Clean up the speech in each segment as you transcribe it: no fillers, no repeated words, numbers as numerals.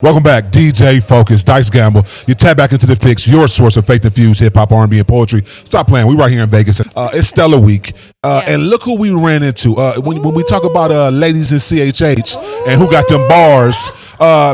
Welcome back, DJ Focus, Dice Gamble. You tap back into the Fixx, your source of faith-infused hip-hop, R&B, and poetry. Stop playing. We right here in Vegas. It's Stellar Week. And look who we ran into. When we talk about ladies in CHH and who got them bars,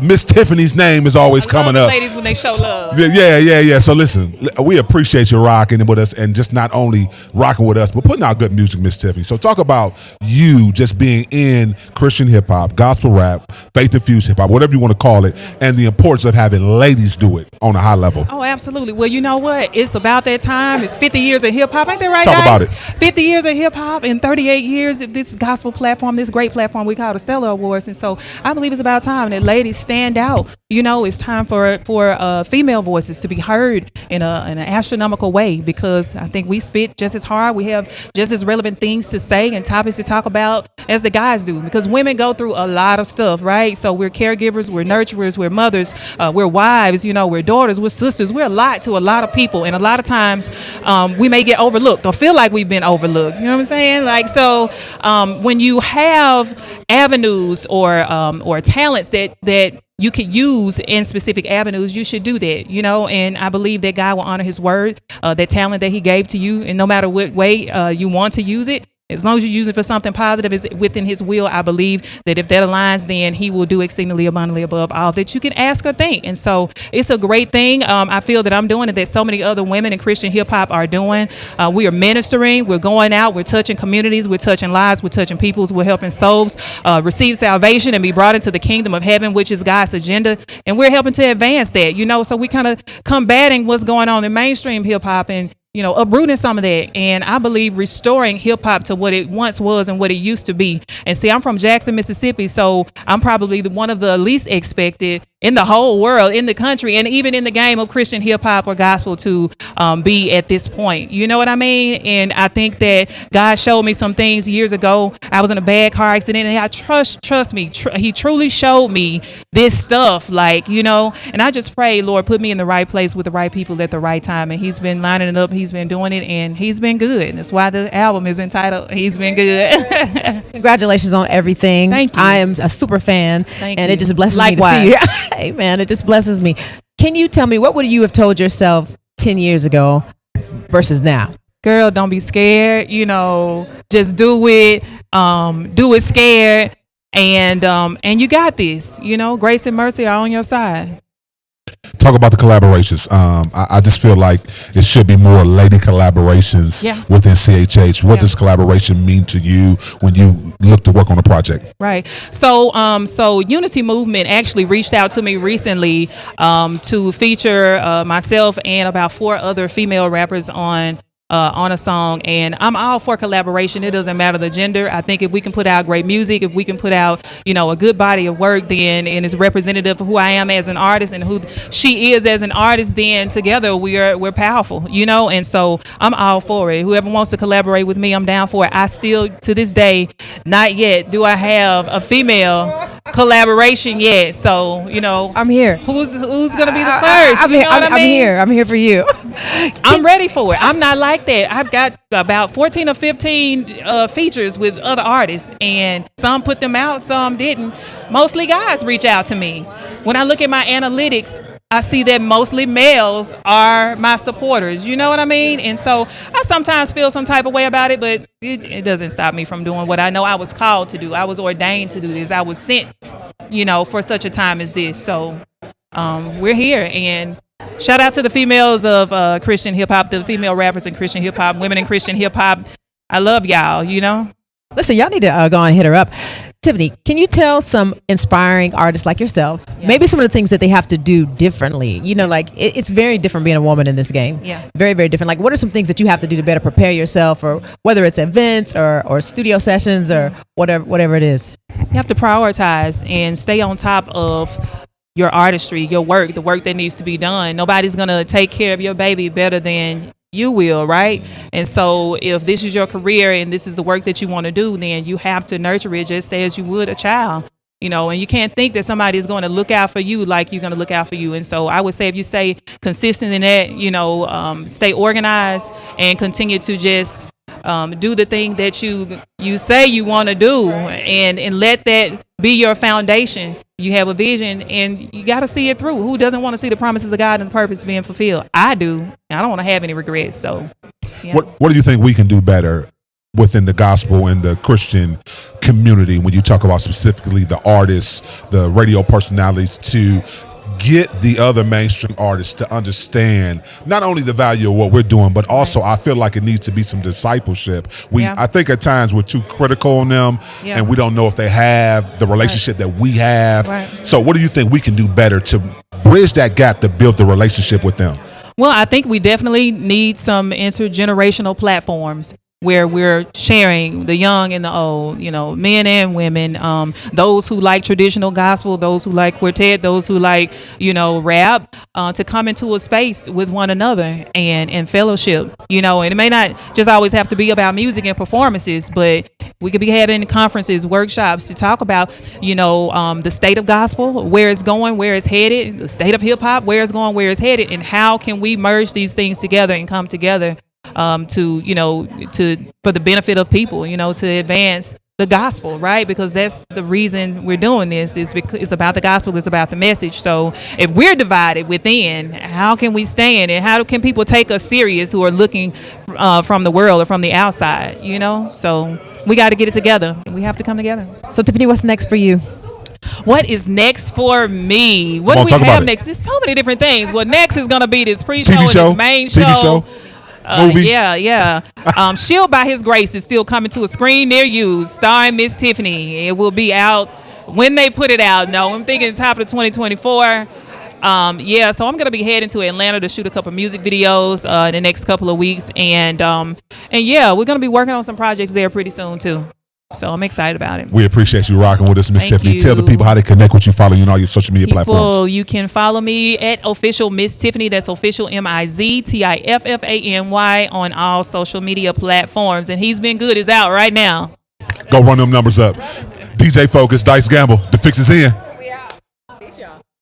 Miz Tiffany's name is always coming up. Ladies when they show love. Yeah. So listen, we appreciate you rocking with us and just not only rocking with us, but putting out good music, Miz Tiffany. So talk about you just being in Christian hip-hop, gospel rap, faith-infused hip-hop, whatever you want to call it, and the importance of having ladies do it on a high level. Oh, absolutely. Well, you know what? It's about that time. It's 50 years of hip-hop. Ain't that right, Talk guys? about it. 50 years of hip-hop and 38 years of this gospel platform, this great platform we call the Stellar Awards. And so I believe it's about time that ladies stand out. You know, it's time for female voices to be heard in an astronomical way, because I think we spit just as hard. We have just as relevant things to say and topics to talk about as the guys do, because women go through a lot of stuff, right? So we're caregivers, we're nurturers, we're mothers, we're wives, we're daughters, we're sisters. We're a lot to a lot of people. And a lot of times we may get overlooked or feel like we've been overlooked. You know what I'm saying? Like, so when you have avenues or talents that you could use in specific avenues, you should do that, and I believe that God will honor his word, that talent that he gave to you, and no matter what way you want to use it, as long as you use it for something positive, is within his will. I believe that if that aligns, then he will do exceedingly abundantly above all that you can ask or think. And so it's a great thing. I feel that I'm doing it, that so many other women in Christian hip hop are doing. We are ministering, we're going out, we're touching communities, we're touching lives, we're touching peoples, we're helping souls receive salvation and be brought into the kingdom of heaven, which is God's agenda. And we're helping to advance that, so we kind of combating what's going on in mainstream hip hop and uprooting some of that. And I believe restoring hip hop to what it once was and what it used to be. And see, I'm from Jackson, Mississippi, so I'm probably one of the least expected in the whole world, in the country, and even in the game of Christian hip hop or gospel to be at this point. You know what I mean? And I think that God showed me some things years ago. I was in a bad car accident, and I trust me, he truly showed me this stuff, and I just pray, Lord, put me in the right place with the right people at the right time. And he's been lining it up, he's been doing it, and he's been good. And that's why the album is entitled He's Been Good. Congratulations on everything. Thank you. I am a super fan. Thank and you. It just blesses Likewise. me to see you. Hey, man, it just blesses me. Can you tell me, what would you have told yourself 10 years ago versus now? Girl, don't be scared, just do it scared, and you got this, grace and mercy are on your side. Talk about the collaborations. I just feel like it should be more lady collaborations within CHH. What does collaboration mean to you when you look to work on a project? Right. So Unity Movement actually reached out to me recently to feature myself and about 4 other female rappers on a song, and I'm all for collaboration. It doesn't matter the gender. I think if we can put out great music, if we can put out a good body of work, then and it's representative of who I am as an artist and who she is as an artist, then together we're powerful, and so I'm all for it. Whoever wants to collaborate with me, I'm down for it. I still, to this day, not yet do I have a female collaboration yet, so I'm here. Who's gonna be the first? I'm here for you. I'm ready for it. I'm not like that. I've got about 14 or 15 features with other artists, and some put them out, some didn't. Mostly guys reach out to me. When I look at my analytics, I see that mostly males are my supporters. You know what I mean? And so I sometimes feel some type of way about it, but it doesn't stop me from doing what I know I was called to do. I was ordained to do this. I was sent, for such a time as this. So we're here, and shout out to the females of Christian hip hop, the female rappers in Christian hip hop, women in Christian hip hop. I love y'all, Listen, y'all need to go and hit her up. Tiffany, can you tell some inspiring artists like yourself, maybe some of the things that they have to do differently? It's very different being a woman in this game. Yeah. Very, very different. Like, what are some things that you have to do to better prepare yourself, or whether it's events or studio sessions or whatever it is? You have to prioritize and stay on top of your artistry, your work, the work that needs to be done. Nobody's going to take care of your baby better than you will, right? And so if this is your career and this is the work that you want to do, then you have to nurture it just as you would a child, and you can't think that somebody is going to look out for you like you're going to look out for you. And so I would say if you stay consistent in that, stay organized and continue to just do the thing that you say you want to do, and let that be your foundation. You have a vision, and you got to see it through. Who doesn't want to see the promises of God and the purpose being fulfilled? I do. I don't want to have any regrets. So, yeah. What do you think we can do better within the gospel and the Christian community when you talk about specifically the artists, the radio personalities, to get the other mainstream artists to understand not only the value of what we're doing, but also I feel like it needs to be some discipleship. I think at times we're too critical on them, and we don't know if they have the relationship that we have. So what do you think we can do better to bridge that gap to build the relationship with them? Well, I think we definitely need some intergenerational platforms where we're sharing, the young and the old, men and women, those who like traditional gospel, those who like quartet, those who like, rap, to come into a space with one another and fellowship, and it may not just always have to be about music and performances, but we could be having conferences, workshops to talk about, the state of gospel, where it's going, where it's headed, the state of hip hop, where it's going, where it's headed, and how can we merge these things together and come together for the benefit of people, to advance the gospel, right? Because that's the reason we're doing this, is because it's about the gospel, it's about the message. So if we're divided within, how can we stand, and how can people take us serious who are looking from the world or from the outside, So we got to get it together. We have to come together. So Tiffany, what's next for you? What is next for me? What do we have next? There's so many different things. Well, next is going to be this pre-show and this main show. TV show? Movie? Yeah. Shield by His Grace is still coming to a screen near you, starring Miz Tiffany. It will be out when they put it out. No, I'm thinking top of 2024. So I'm going to be heading to Atlanta to shoot a couple of music videos in the next couple of weeks. And we're going to be working on some projects there pretty soon, too. So I'm excited about it. We appreciate you rocking with us, Miss Tiffany. You. Tell the people how they connect with you, follow you on all your social media platforms. You can follow me at official Miz Tiffany. That's official MIZTIFFANY on all social media platforms. And He's Been Good is out right now. Go run them numbers up. DJ Focus, Dice Gamble. The Fixx is in.